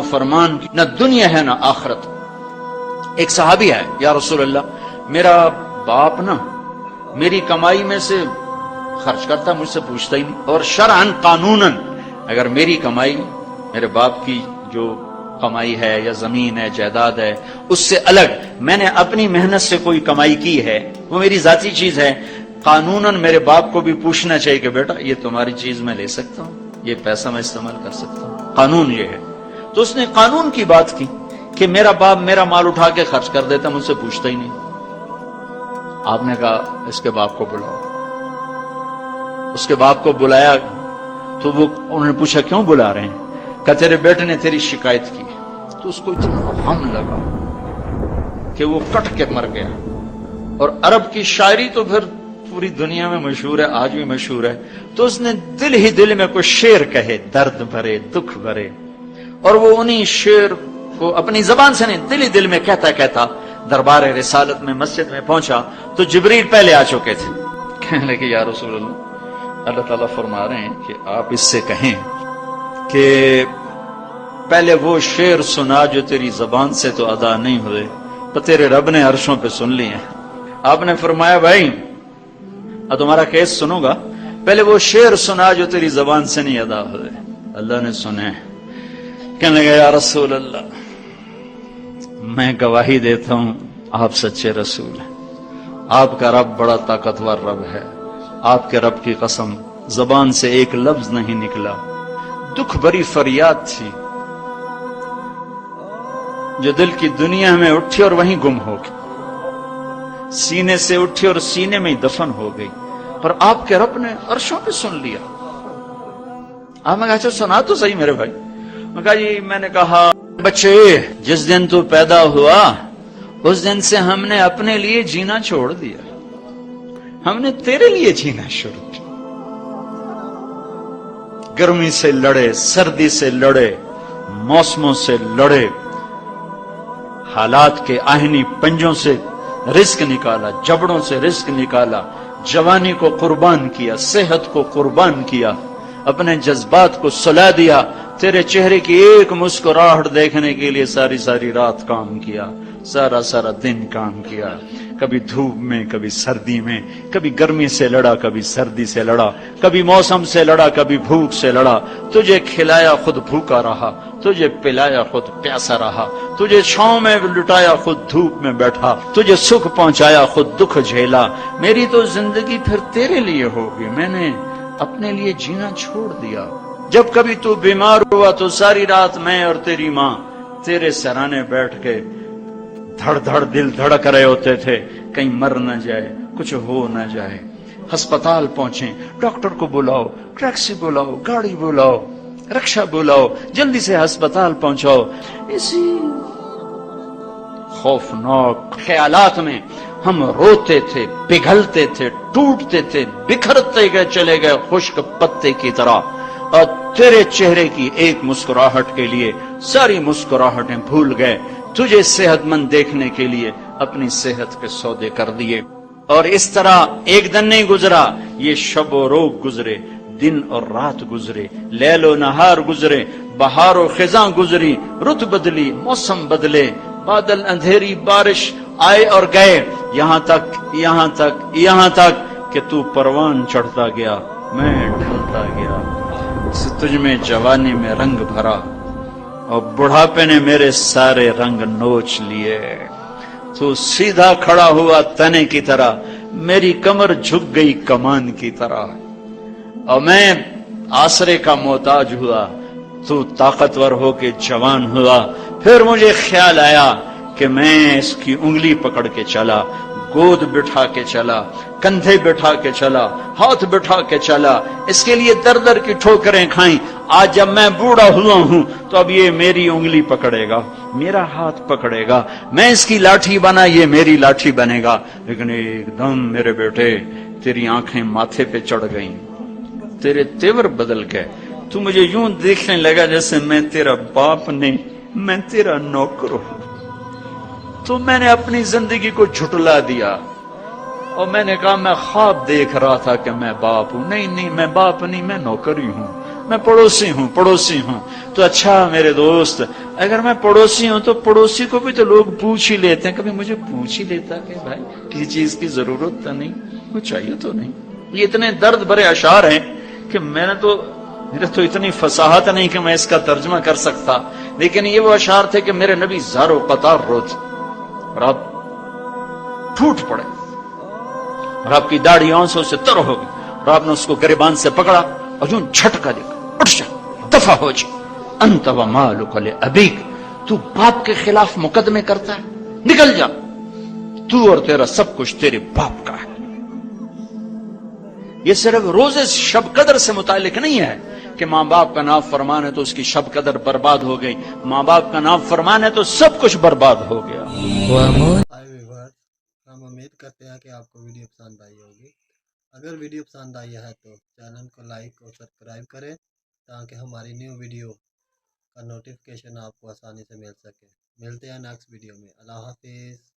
فرمان کی نہ دنیا ہے نہ آخرت۔ ایک صحابی ہے، یا رسول اللہ میرا باپ نا میری کمائی میں سے خرچ کرتا، مجھ سے پوچھتا ہی نہیں، اور شرعاً قانوناً اگر میری کمائی میرے باپ کی جو کمائی ہے یا زمین ہے جائیداد ہے اس سے الگ میں نے اپنی محنت سے کوئی کمائی کی ہے، وہ میری ذاتی چیز ہے، قانوناً میرے باپ کو بھی پوچھنا چاہیے کہ بیٹا یہ تمہاری چیز میں لے سکتا ہوں، یہ پیسہ میں استعمال کر سکتا ہوں، قانون یہ ہے۔ تو اس نے قانون کی بات کی کہ میرا باپ میرا مال اٹھا کے خرچ کر دیتا، مجھ سے پوچھتا ہی نہیں۔ آپ نے کہا اس کے باپ کو بلاؤ۔ اس کے باپ کو بلایا تو انہوں نے پوچھا کیوں بلا رہے ہیں؟ کہ تیرے بیٹے نے تیری شکایت کی۔ تو اس کو اتنا غم لگا کہ وہ کٹ کے مر گیا۔ اور عرب کی شاعری تو پھر پوری دنیا میں مشہور ہے، آج بھی مشہور ہے۔ تو اس نے دل ہی دل میں کوئی شعر کہے، درد بھرے دکھ بھرے، اور وہ انہی شعر کو اپنی زبان سے نہیں دل ہی دل میں کہتا کہتا دربار رسالت میں مسجد میں پہنچا تو جبریل پہلے آ چکے تھے۔ کہنے لگے یا رسول اللہ تعالیٰ فرما رہے ہیں کہ آپ اس سے کہیں کہ پہلے وہ شعر سنا جو تیری زبان سے تو ادا نہیں ہوئے تو تیرے رب نے عرشوں پہ سن لیے ہیں۔ آپ نے فرمایا بھائی اب تمہارا کیس سنوں گا، پہلے وہ شعر سنا جو تیری زبان سے نہیں ادا ہوئے۔ اللہ نے سنے۔ کہنے لگا یا رسول اللہ میں گواہی دیتا ہوں آپ سچے رسول ہیں، آپ کا رب بڑا طاقتور رب ہے، آپ کے رب کی قسم زبان سے ایک لفظ نہیں نکلا، دکھ بھری فریاد تھی جو دل کی دنیا میں اٹھی اور وہیں گم ہو گئی، سینے سے اٹھی اور سینے میں ہی دفن ہو گئی، اور آپ کے رب نے عرشوں پہ سن لیا۔ آپ نے کہا اچھا سنا تو صحیح میرے بھائی۔ میں کہا جی میں نے کہا بچے جس دن تو پیدا ہوا اس دن سے ہم نے اپنے لیے جینا چھوڑ دیا، ہم نے تیرے لیے جینا شروع کیا۔ گرمی سے لڑے، سردی سے لڑے، موسموں سے لڑے، حالات کے آہنی پنجوں سے رزق نکالا، جبڑوں سے رزق نکالا، جوانی کو قربان کیا، صحت کو قربان کیا، اپنے جذبات کو سلا دیا، تیرے چہرے کی ایک مسکراہٹ دیکھنے کے لیے ساری ساری رات کام کیا، سارا سارا دن کام کیا، کبھی دھوپ میں کبھی سردی میں، کبھی گرمی سے لڑا کبھی سردی سے لڑا، کبھی موسم سے لڑا کبھی بھوک سے لڑا، تجھے کھلایا خود بھوکا رہا، تجھے پلایا خود پیاسا رہا، تجھے چھاؤں میں لٹایا خود دھوپ میں بیٹھا، تجھے سکھ پہنچایا خود دکھ جھیلا۔ میری تو زندگی پھر تیرے لیے ہوگی، میں نے اپنے لیے جینا چھوڑ دیا۔ جب کبھی تو بیمار ہوا تو ساری رات میں اور تیری ماں تیرے سرانے بیٹھ کے دھڑ دھڑ دل دھڑک رہے ہوتے تھے، کہیں مر نہ جائے، کچھ ہو نہ جائے۔ ہسپتال پہنچے، ڈاکٹر کو بلاؤ، ٹیکسی بلاؤ، گاڑی بلاؤ، رکشا بلاؤ، جلدی سے ہسپتال پہنچاؤ۔ اسی خوفناک خیالات میں ہم روتے تھے، پگھلتے تھے، ٹوٹتے تھے، بکھرتے گئے چلے گئے خشک پتے کی طرح، اور تیرے چہرے کی ایک مسکراہٹ کے لیے ساری مسکراہٹیں بھول گئے، تجھے صحت مند دیکھنے کے لیے اپنی صحت کے سودے کر دیے۔ اور اس طرح ایک دن نہیں گزرا، یہ شب و روز گزرے، دن اور رات گزرے، لیل و نہار گزرے، بہار و خزاں گزری، رت بدلی، موسم بدلے، بادل اندھیری بارش آئے اور گئے، یہاں تک کہ تو پروان چڑھتا گیا، میں ڈھلتا گیا، تجھ میں جوانی میں رنگ بھرا اور بڑھاپے نے میرے سارے رنگ نوچ لیے۔ تو سیدھا کھڑا ہوا تنے کی طرح، میری کمر جھک گئی کمان کی طرح، اور میں آسرے کا محتاج ہوا، تو طاقتور ہو کے جوان ہوا۔ پھر مجھے خیال آیا کہ میں اس کی انگلی پکڑ کے چلا، گود بٹھا کے چلا، کندھے بٹھا کے چلا، ہاتھ بٹھا کے چلا، اس کے لیے در در کی ٹھوکریں کھائیں۔ آج جب میں بوڑھا ہوا ہوں تو اب یہ میری انگلی پکڑے گا، میرا ہاتھ پکڑے گا، میں اس کی لاٹھی بنا، یہ میری لاٹھی بنے گا۔ لیکن ایک دم میرے بیٹے تیری آنکھیں ماتھے پہ چڑھ گئیں، تیرے تیور بدل گئے، تو مجھے یوں دیکھنے لگا جیسے میں تیرا باپ نہیں، میں تیرا نوکر ہوں۔ تو میں نے اپنی زندگی کو جھٹلا دیا اور میں نے کہا میں خواب دیکھ رہا تھا کہ میں باپ ہوں۔ نہیں میں باپ نہیں، میں نوکر ہی ہوں۔ میں پڑوسی ہوں. تو اچھا میرے دوست، اگر میں پڑوسی ہوں تو پڑوسی کو بھی تو لوگ پوچھ ہی لیتے ہیں. کبھی مجھے پوچھ ہی لیتا کہ بھائی کسی چیز کی ضرورت تو نہیں، کچھ چاہیے تو نہیں. یہ اتنے درد بھرے اشعار ہیں کہ میرے تو اتنی فصاحت نہیں کہ میں اس کا ترجمہ کر سکتا، لیکن یہ وہ اشعار تھے کہ میرے نبی زار و قطار روز اور آپ ٹوٹ پڑے اور آپ کی داڑھی آنسوں سے تر ہو گئی اور آپ نے اس کو گریبان سے پکڑا اور یوں جھٹکا دے کر اٹھ جا، دفع ہو جا، انت و مالک لابیک، تو باپ کے خلاف مقدمے کرتا ہے، نکل جا، تو اور تیرا سب کچھ تیرے باپ کا ہے. یہ صرف روز شب قدر سے متعلق نہیں ہے کہ ماں باپ کا نام فرمان ہے تو اس کی شب قدر برباد ہو گئی. ماں باپ کا نام فرمان ہے تو سب کچھ برباد ہو گیا. ہائی ویورز، ہم امید کرتے ہیں کہ آپ کو ویڈیو پسند آئی ہوگی. اگر ویڈیو پسند آئی ہے تو چینل کو لائک اور سبسکرائب کریں تاکہ ہماری نیو ویڈیو کا نوٹیفیکیشن آپ کو آسانی سے مل سکے. ملتے ہیں نیکسٹ ویڈیو میں. اللہ حافظ.